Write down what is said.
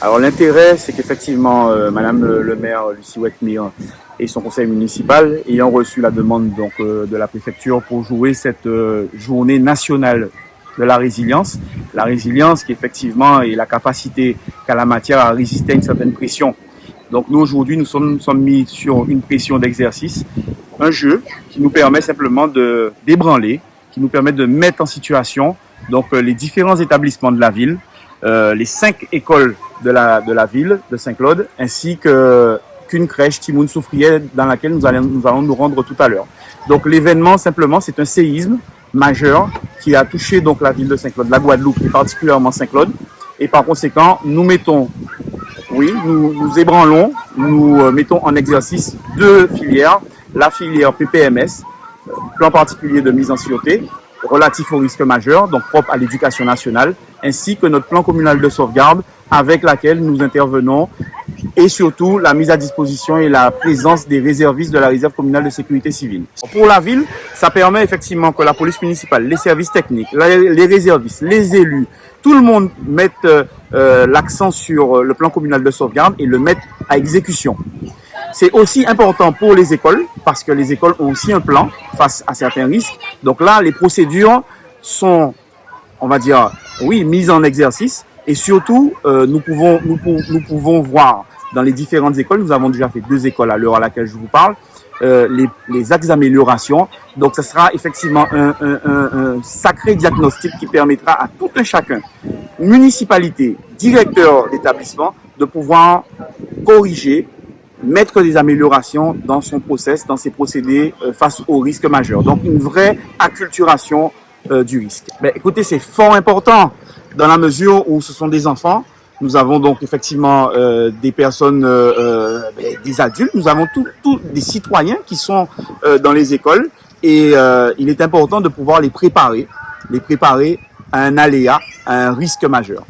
Alors l'intérêt, c'est qu'effectivement, Madame le maire Lucie Wetmire et son conseil municipal ayant reçu la demande donc de la préfecture pour jouer cette journée nationale de la résilience. La résilience qui effectivement est la capacité qu'a la matière à résister à une certaine pression. Donc nous aujourd'hui, nous sommes mis sur une pression d'exercice, un jeu qui nous permet simplement de d'ébranler, qui nous permet de mettre en situation donc les différents établissements de la ville, les 5 écoles de la ville de Saint-Claude, ainsi qu'une crèche Timoun Soufrière dans laquelle nous allons nous rendre tout à l'heure. Donc l'événement simplement, c'est un séisme majeur qui a touché donc la ville de Saint-Claude, la Guadeloupe et particulièrement Saint-Claude. Et par conséquent, nous ébranlons, nous mettons en exercice 2 filières, la filière PPMS, plan particulier de mise en sûreté, relatif au risque majeur, donc propre à l'éducation nationale, ainsi que notre plan communal de sauvegarde avec laquelle nous intervenons et surtout la mise à disposition et la présence des réservistes de la réserve communale de sécurité civile. Pour la ville, ça permet effectivement que la police municipale, les services techniques, les réservistes, les élus, tout le monde mette l'accent sur le plan communal de sauvegarde et le mette à exécution. C'est aussi important pour les écoles parce que les écoles ont aussi un plan face à certains risques. Donc là, les procédures sont, on va dire, oui, mises en exercice et surtout, nous pouvons voir dans les différentes écoles, nous avons déjà fait 2 écoles à l'heure à laquelle je vous parle, les axes d'amélioration. Donc, ce sera effectivement un sacré diagnostic qui permettra à tout un chacun, municipalité, directeur d'établissement, de pouvoir corriger, mettre des améliorations dans son process, dans ses procédés face aux risques majeurs. Donc, une vraie acculturation du risque. Mais écoutez, c'est fort important dans la mesure où ce sont des enfants. Nous avons donc effectivement des personnes, des adultes. Nous avons tous des citoyens qui sont dans les écoles et il est important de pouvoir les préparer à un aléa, à un risque majeur.